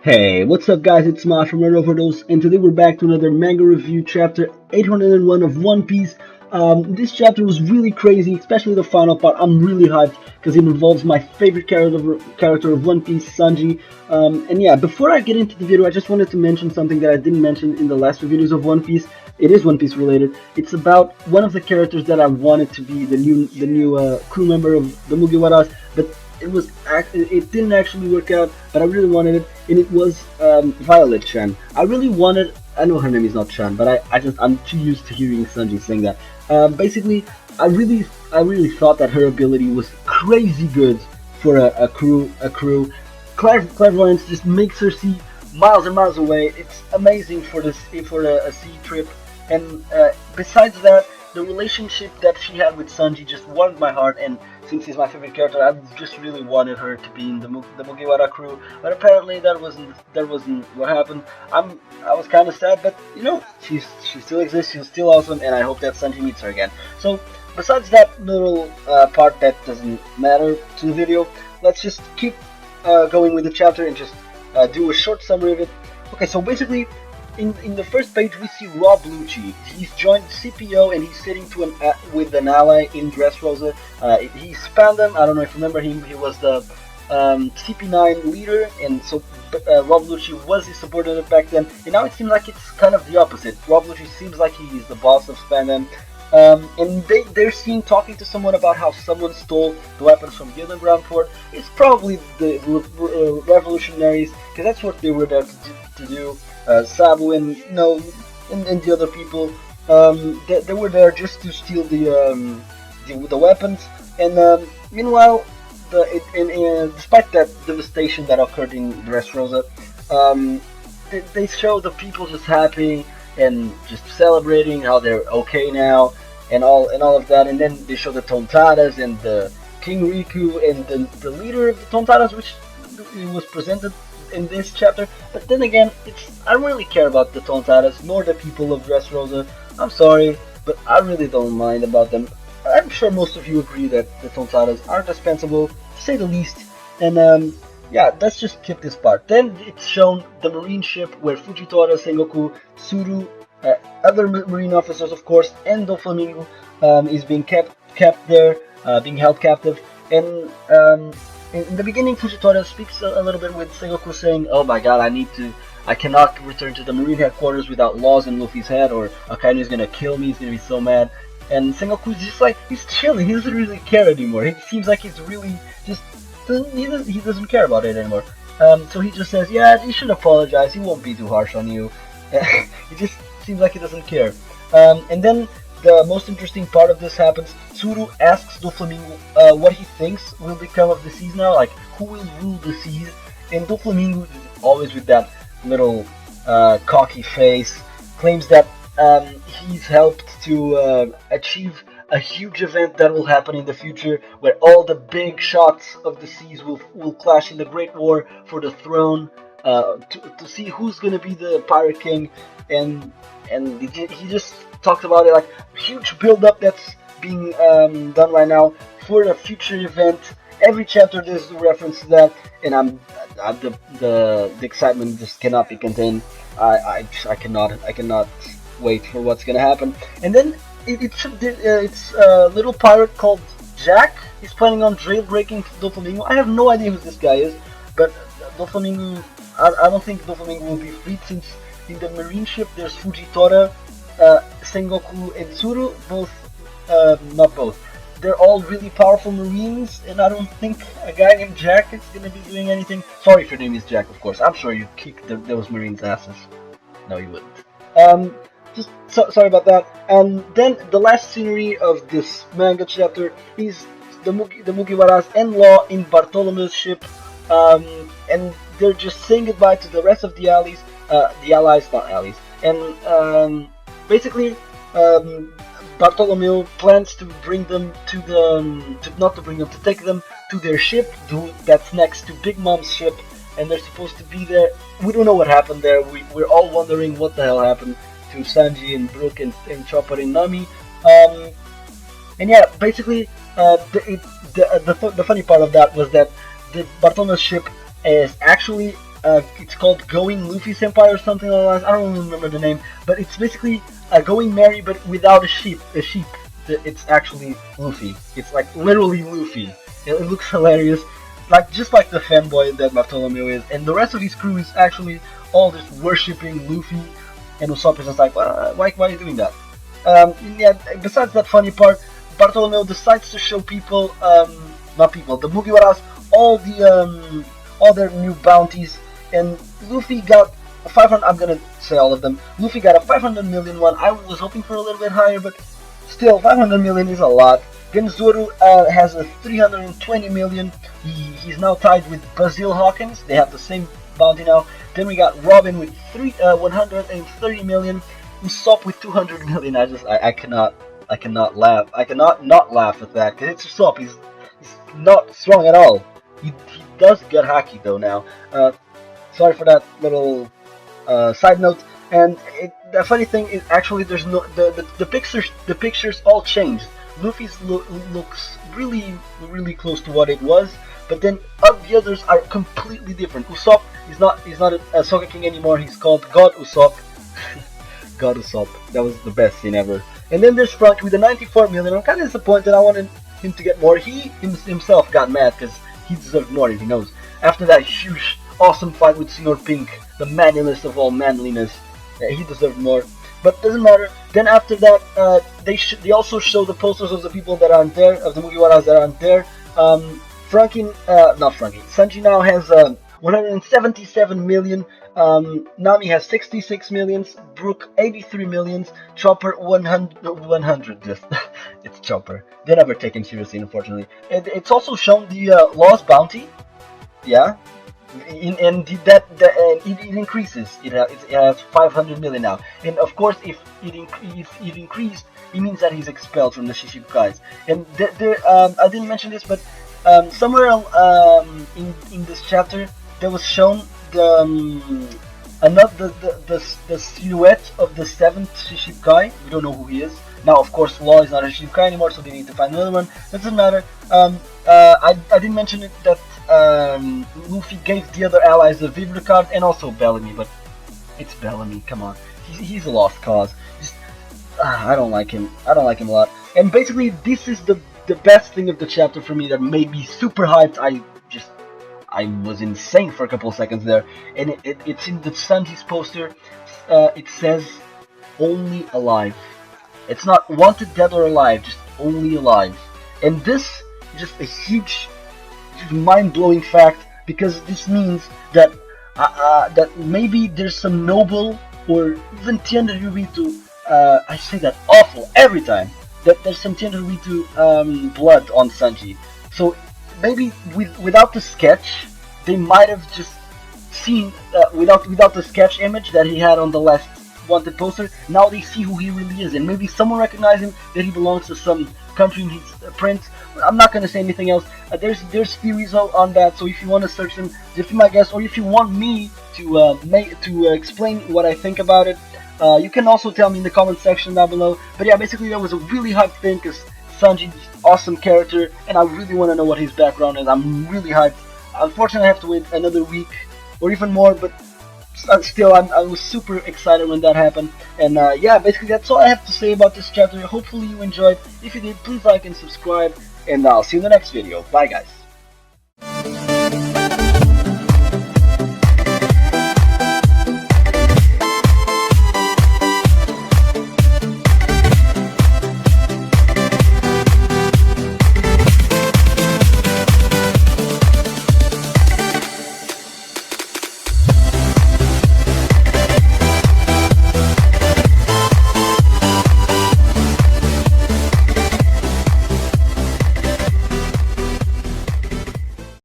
Hey, what's up guys, it's Smash from Red Overdose, and today we're back to another manga review, chapter 801 of One Piece. This chapter was really crazy, especially the final part. I'm really hyped, because it involves my favorite character of One Piece, Sanji. And yeah, before I get into the video, I just wanted to mention something that I didn't mention in the last few videos of One Piece. It is One Piece related. It's about one of the characters that I wanted to be the new crew member of the Mugiwaras, but it didn't actually work out, but I really wanted it, and it was Violet Chan. I know her name is not Chan, but I'm too used to hearing Sanji saying that. Basically, I really thought that her ability was crazy good for a crew. Clairvoyance just makes her see miles and miles away. It's amazing for a sea trip, and besides that, the relationship that she had with Sanji just warmed my heart, and since he's my favorite character, I just really wanted her to be in the Mugiwara crew. But apparently that wasn't what happened. I was kind of sad, but you know, she still exists. She's still awesome, and I hope that Sanji meets her again. So besides that little part that doesn't matter to the video, let's just keep going with the chapter and just do a short summary of it. Okay, so basically, in the first page we see Rob Lucci. He's joined CPO and he's sitting with an ally in Dressrosa. He's Spandam. I don't know if you remember him. He was the CP9 leader, and so Rob Lucci was his subordinate back then. And now it seems like it's kind of the opposite. Rob Lucci seems like he's the boss of Spandam. And they're seen talking to someone about how someone stole the weapons from the underground port. It's probably the revolutionaries, because that's what they were there to do. Sabu and and the other people, they were there just to steal the weapons. And meanwhile, despite that devastation that occurred in Dressrosa, they show the people just happy and just celebrating how they're okay now, and all of that. And then they show the Tontaras and the King Riku and the leader of the Tontaras, which was presented in this chapter. But then again, I don't really care about the Tontaras nor the people of Dressrosa. I'm sorry, but I really don't mind about them. I'm sure most of you agree that the Tontaras are dispensable, to say the least. And yeah, let's just skip this part. Then it's shown the marine ship where Fujitora, Sengoku, Tsuru, other marine officers of course, and Doflamingo is being kept there, being held captive. And in the beginning, Fujitora speaks a little bit with Sengoku, saying, "Oh my God, I cannot return to the marine headquarters without laws in Luffy's head, or Akainu is gonna kill me. He's gonna be so mad." And Sengoku's just like, he's chilling. He doesn't really care anymore. He seems like he's really just he doesn't care about it anymore. So he just says, "Yeah, you should apologize. He won't be too harsh on you." He just seems like he doesn't care. And then the most interesting part of this happens. Tsuru asks Doflamingo what he thinks will become of the seas now, like who will rule the seas. And Doflamingo, always with that little cocky face, claims that he's helped to achieve a huge event that will happen in the future, where all the big shots of the seas will clash in the Great War for the throne, to see who's gonna be the Pirate King. And he just talked about it like huge build-up that's being done right now for a future event. Every chapter there's a reference to that, and the excitement just cannot be contained. I cannot wait for what's gonna happen. And then it's a little pirate called Jack. He's planning on jailbreaking Doflamingo. I have no idea who this guy is, but Doflamingo, I don't think Doflamingo will be freed, since in the marine ship there's Fujitora, Sengoku, and Tsuru. Not both. They're all really powerful marines, and I don't think a guy named Jack is gonna be doing anything. Sorry if your name is Jack, of course. I'm sure you'd kick those marines' asses. No, you wouldn't. Sorry about that. And then the last scenery of this manga chapter is the Mugiwaras and Law in Bartolomew's ship, and they're just saying goodbye to the rest of the allies. And basically, Bartolomeo plans to bring them to take them to their ship that's next to Big Mom's ship, and they're supposed to be there. We don't know what happened there. We're all wondering what the hell happened to Sanji and Brook and Chopper and Nami. And yeah, basically, the funny part of that was that the Bartolomeo's ship is actually it's called Going Luffy Senpai or something like that. I don't remember the name, but it's basically Going Merry but without a sheep. It's actually Luffy. It's like literally Luffy. It looks hilarious, like just like the fanboy that Bartolomeo is, and the rest of his crew is actually all just worshipping Luffy, and Usopp is just like, why are you doing that? Yeah. Besides that funny part, Bartolomeo decides to show people, not people, the Mugiwaras, all their new bounties, and Luffy got 500. I'm gonna say all of them. Luffy got a 500 million one. I was hoping for a little bit higher, but still, 500 million is a lot. Then Zoro has a 320 million. He's now tied with Basil Hawkins. They have the same bounty now. Then we got Robin with 130 million. Usopp with 200 million. I cannot laugh. I cannot not laugh at that, because it's Usopp. He's not strong at all. He does get haki though now. Sorry for that little side note. And the funny thing is, actually, there's no the pictures all changed. Luffy's looks really close to what it was, but then the others are completely different. Usopp is not a Sogeking anymore. He's called God Usopp. God Usopp. That was the best scene ever. And then there's Frank with the 94 million. I'm kind of disappointed. I wanted him to get more. He himself got mad because he deserved more, if he knows. After that huge, awesome fight with Senor Pink, the manliest of all manliness, he deserved more. But doesn't matter. Then after that, they also show the posters of the people that aren't there, of the Mugiwaras that aren't there. Sanji now has 177 million. Nami has 66 millions. Brook 83 millions. Chopper 100. Just it's Chopper. They're never taken seriously, unfortunately. It's also shown the Lost Bounty. Yeah. And it increases. It has 500 million now, and of course, if it increased, it means that he's expelled from the Shichibukais. And I didn't mention this, but somewhere in this chapter, there was shown the silhouette of the 7th Shichibukai. We don't know who he is. Now, of course, Law is not a Shichibukai anymore, so they need to find another one. Doesn't matter. I didn't mention it that Luffy gave the other allies the vídeo card, and also Bellamy, but it's Bellamy, come on. He's a lost cause. I don't like him. I don't like him a lot. And basically, this is the best thing of the chapter for me that made me super hyped. I was insane for a couple of seconds there. And it's in the Sanji's poster. It says, only alive. It's not wanted, dead, or alive, just only alive. And this is just a huge, mind-blowing fact, because this means that that maybe there's some noble or even Tienda Yuritu, I say that awful every time, that there's some Tienda Yuritu blood on Sanji. So maybe without the sketch, they might have just seen, without the sketch image that he had on the last wanted poster, now they see who he really is, and maybe someone recognizes him, that he belongs to some country in his prince. I'm not going to say anything else. There's theories on that, so if you want to search them, if you might guess, or if you want me to explain what I think about it, you can also tell me in the comment section down below. But yeah, basically that was a really hyped thing, because Sanji's awesome character, and I really want to know what his background is. I'm really hyped. Unfortunately, I have to wait another week or even more, but still, I was super excited when that happened. And yeah, basically that's all I have to say about this chapter. Hopefully you enjoyed. If you did, please like and subscribe, and I'll see you in the next video. Bye guys.